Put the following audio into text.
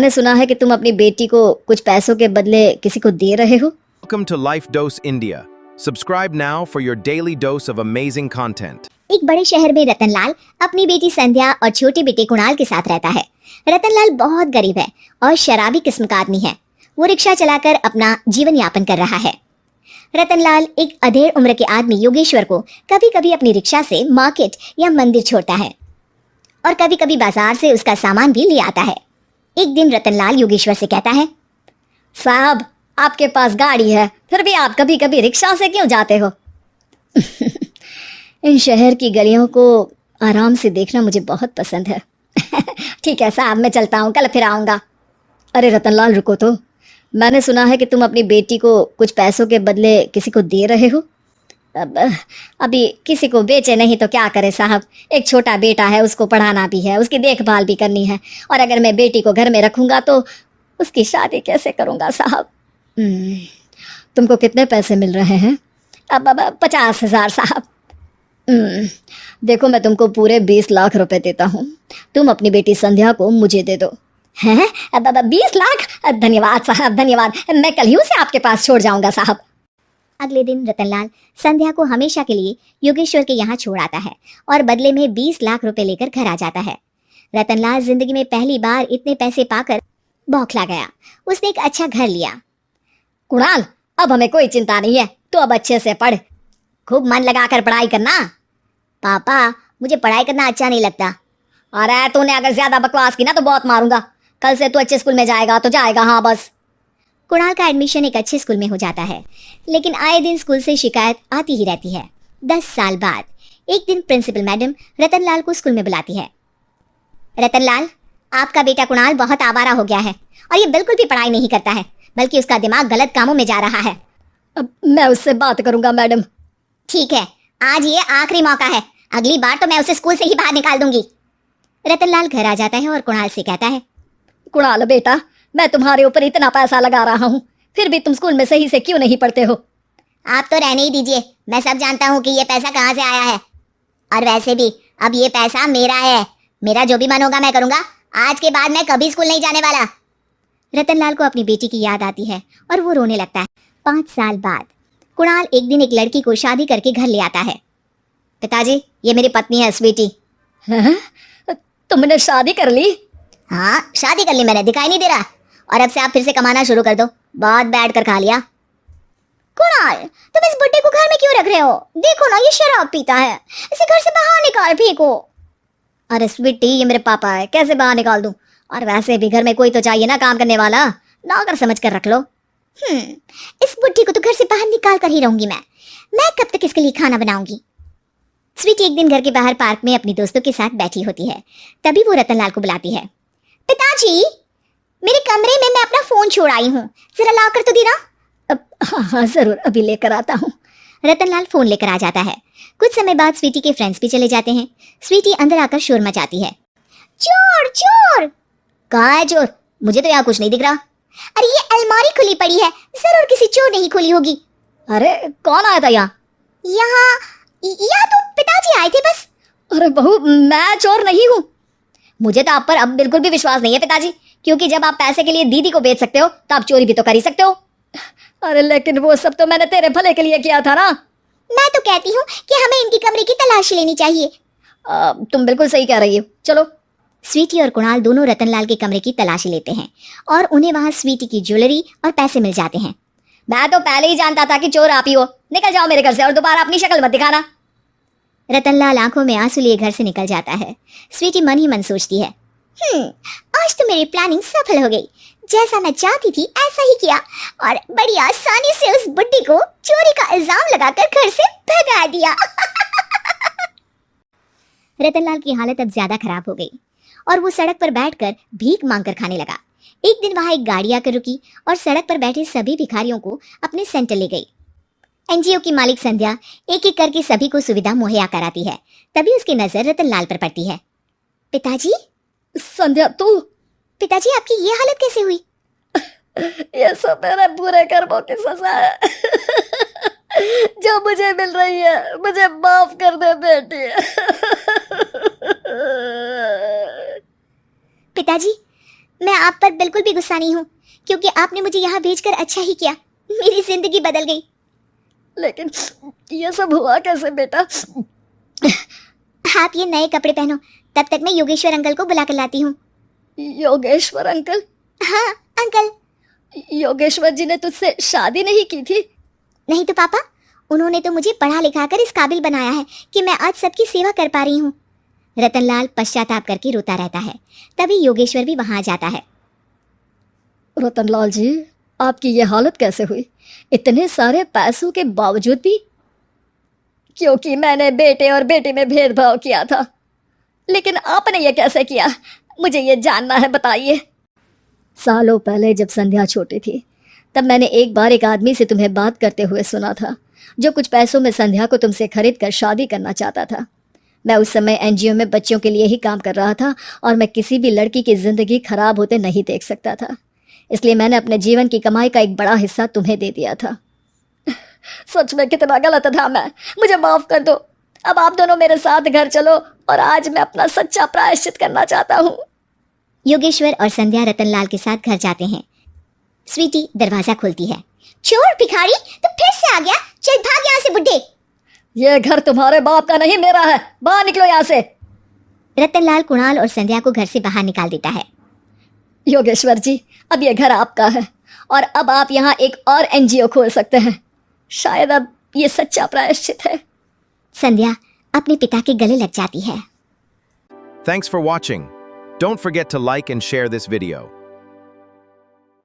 मैंने सुना है कि तुम अपनी बेटी को कुछ पैसों के बदले किसी को दे रहे हो। Welcome to Life Dose India. Subscribe now for your daily dose of amazing content. एक बड़े शहर में रतनलाल अपनी बेटी संध्या और छोटे बेटे कुणाल के साथ रहता है। रतनलाल बहुत गरीब है और शराबी किस्म का आदमी है। वो रिक्शा चलाकर अपना जीवन यापन कर रहा है। रतनलाल एक अधेड़ उम्र के आदमी योगेश्वर को कभी कभी अपनी रिक्शा से मार्केट या मंदिर छोड़ता है और कभी कभी बाजार से उसका सामान भी ले आता है। एक दिन रतनलाल योगेश्वर से कहता है, साहब, आपके पास गाड़ी है, फिर भी आप कभी कभी रिक्शा से क्यों जाते हो? इन शहर की गलियों को आराम से देखना मुझे बहुत पसंद है। ठीक है साहब, मैं चलता हूँ, कल फिर आऊँगा। अरे रतनलाल, रुको तो। मैंने सुना है कि तुम अपनी बेटी को कुछ पैसों के बदले किसी को दे रहे हो। अभी किसी को बेचे नहीं तो क्या करे साहब। एक छोटा बेटा है, उसको पढ़ाना भी है, उसकी देखभाल भी करनी है, और अगर मैं बेटी को घर में रखूँगा तो उसकी शादी कैसे करूँगा साहब। तुमको कितने पैसे मिल रहे हैं? अब 50,000 साहब। देखो, मैं तुमको पूरे 20 लाख रुपए देता हूँ। तुम अपनी बेटी संध्या को मुझे दे दो। हैं? अब 20 लाख? धन्यवाद साहब, धन्यवाद। मैं कल ही उसे आपके पास छोड़ जाऊंगा साहब। अगले दिन रतनलाल संध्या को हमेशा के लिए योगेश्वर के यहाँ छोड़ आता है और बदले में 20 लाख रुपए लेकर घर आ जाता है। रतनलाल जिंदगी में पहली बार इतने पैसे पाकर बौखला गया। उसने एक अच्छा घर लिया। कुणाल, अब हमें कोई चिंता नहीं है, तो अब अच्छे से पढ़, खूब मन लगाकर पढ़ाई करना। पापा, मुझे पढ़ाई करना अच्छा नहीं लगता। अरे तूने अगर ज्यादा बकवास की ना तो बहुत मारूंगा। कल से तू अच्छे स्कूल में जाएगा तो जाएगा, हाँ बस। कुणाल का एडमिशन एक अच्छे स्कूल में हो जाता है, लेकिन आए दिन स्कूल से शिकायत आती ही रहती है। 10 साल बाद एक दिन प्रिंसिपल मैडम रतनलाल को स्कूल में बुलाती है। रतनलाल, आपका बेटा कुणाल बहुत आवारा हो गया है और ये बिल्कुल भी पढ़ाई नहीं करता है, बल्कि उसका दिमाग गलत कामों में जा रहा है। अब मैं उससे बात करूंगा मैडम। ठीक है, आज ये आखिरी मौका है, अगली बार तो मैं उसे स्कूल से ही बाहर निकाल दूंगी। रतनलाल घर आ जाता है और कुणाल से कहता है, कुणाल बेटा, मैं तुम्हारे ऊपर इतना पैसा लगा रहा हूँ, फिर भी तुम स्कूल में सही से क्यों नहीं पढ़ते हो? आप तो रहने ही दीजिए, मैं सब जानता हूँ कि ये पैसा कहाँ से आया है। और वैसे भी अब ये पैसा मेरा है, मेरा जो भी मन होगा मैं करूँगा। आज के बाद मैं कभी स्कूल नहीं जाने वाला। रतनलाल को अपनी बेटी की याद आती है और वो रोने लगता है। 5 साल बाद कुणाल एक दिन एक लड़की को शादी करके घर ले आता है। पिताजी, ये मेरी पत्नी है स्वीटी। तुमने शादी कर ली? हाँ, शादी कर ली मैंने, दिखाई नहीं दे रहा? और अब से आप फिर से कमाना शुरू कर दो, बहुत बैठ कर खा लिया। कुणाल, तुम इस बुड्ढे को घर में क्यों रख रहे हो? देखो ना, ये शराब पीता है, इसे घर से बाहर निकाल फेंको। अरे स्वीटी, ये मेरे पापा है, कैसे बाहर निकाल दूं? और वैसे भी घर में कोई तो चाहिए ना काम करने वाला, नौकर समझ कर रख लो। इस बुड्ढी को तो घर से बाहर निकाल कर ही रहूंगी मैं कब तक इसके लिए खाना बनाऊंगी। स्वीटी एक दिन घर के बाहर पार्क में अपनी दोस्तों के साथ बैठी होती है। तभी वो रतनलाल को बुलाती है। पिताजी, मेरे कमरे में मैं अपना फोन छोड़ आई हूँ, जरा ला कर तो देना। हाँ जरूर, अभी लेकर आता हूँ। रतनलाल फोन लेकर आ जाता है। कुछ समय बाद स्वीटी के फ्रेंड्स भी चले जाते हैं। स्वीटी अंदर आकर शोर मचाती है, चोर चोर। कहाँ है चोर? मुझे तो यहाँ कुछ नहीं दिख रहा। अरे ये अलमारी खुली पड़ी है, जरूर किसी चोर ने ही खोली होगी। अरे कौन आया था यहाँ? यहाँ तो पिताजी आए थे बस। अरे बहू, मैं चोर नहीं हूँ। मुझे तो आप पर अब बिल्कुल भी विश्वास नहीं है पिताजी, क्योंकि जब आप पैसे के लिए दीदी को बेच सकते हो तो आप चोरी भी तो कर ही सकते हो। अरे लेकिन वो सब तो मैंने तेरे भले के लिए किया था ना। मैं तो कहती हूँ कि हमें इनके कमरे की तलाशी लेनी चाहिए। तुम बिल्कुल सही कह रही हो, चलो। स्वीटी और कुणाल दोनों रतनलाल के कमरे की तलाशी लेते हैं और उन्हें वहां स्वीटी की ज्वेलरी और पैसे मिल जाते हैं। मैं तो पहले ही जानता था कि चोर आप ही हो। निकल जाओ मेरे घर से और दोबारा अपनी शक्ल मत दिखाना। रतनलाल आंखों में आंसू लिए घर से निकल जाता है। स्वीटी मन ही मन सोचती है, आज तो मेरी प्लानिंग सफल हो गई। जैसा मैं चाहती थी ऐसा ही किया और बड़ी आसानी से उस बुड्ढी को चोरी का इल्जाम लगाकर घर से भगा दिया। रतनलाल की हालत अब ज्यादा खराब हो गई और वो सड़क पर बैठकर भीख मांगकर खाने लगा। एक दिन वहां एक गाड़ी आकर रुकी और सड़क पर बैठे सभी भिखारियों को अपने सेंटर ले गई। एनजीओ की मालिक संध्या एक एक करके सभी को सुविधा मुहैया कराती है। तभी उसकी नजर रतनलाल पर पड़ती है। पिताजी? संध्या, तू? पिताजी, आपकी ये हालत कैसे हुई? ये सब मेरे बुरे कर्मों की सजा है जो मुझे मिल रही है। मुझे माफ कर दे बेटी। पिताजी, मैं आप पर बिल्कुल भी गुस्सा नहीं हूँ, क्योंकि आपने मुझे यहाँ भेजकर अच्छा ही किया। मेरी जिंदगी बदल गई। लेकिन ये सब हुआ कैसे बेटा? आप ये नए कपड़े पहनो, तब तक मैं योगेश्वर अंकल को बुला कर लाती हूँ। योगेश्वर अंकल? हाँ अंकल। योगेश्वर जी ने तुझसे शादी नहीं की थी? नहीं तो पापा, उन्होंने तो मुझे पढ़ा लिखा कर इस काबिल बनाया है कि मैं आज सबकी सेवा कर पा रही हूँ। रतनलाल पश्चाताप करके रोता रहता है। तभी योगेश्वर भी वहां आ जाता है। रतनलाल जी, आपकी ये हालत कैसे हुई, इतने सारे पैसों के बावजूद भी? क्योंकि मैंने बेटे और बेटी में भेदभाव किया था। लेकिन आपने ये कैसे किया, मुझे ये जानना है, बताइए। सालों पहले जब संध्या छोटी थी, तब मैंने एक बार एक आदमी से तुम्हें बात करते हुए सुना था, जो कुछ पैसों में संध्या को तुमसे खरीद कर शादी करना चाहता था। मैं उस समय एनजीओ में बच्चों के लिए ही काम कर रहा था और मैं किसी भी लड़की की जिंदगी खराब होते नहीं देख सकता था। इसलिए मैंने अपने जीवन की कमाई का एक बड़ा हिस्सा तुम्हें दे दिया था। सच में कितना गलत था मैं, मुझे माफ कर दो। अब आप दोनों मेरे साथ घर चलो और आज मैं अपना सच्चा प्रायश्चित करना चाहता हूँ। योगेश्वर और संध्या रतनलाल के साथ घर जाते हैं। स्वीटी दरवाजा खोलती है। चोर भिखारी, तो फिर से आ गया? चल भाग यहाँ से बुड्ढे। ये घर तुम्हारे बाप का नहीं, मेरा है। बाहर निकलो यहाँ से। रतनलाल कुणाल और संध्या को घर से बाहर निकाल देता है। योगेश्वर जी, अब ये घर आपका है और अब आप यहाँ एक और एनजीओ खोल सकते हैं। शायद अब ये सच्चा प्रायश्चित है। संध्या अपने पिता के गले लग जाती है। Thanks for watching. Don't forget to like and share this video.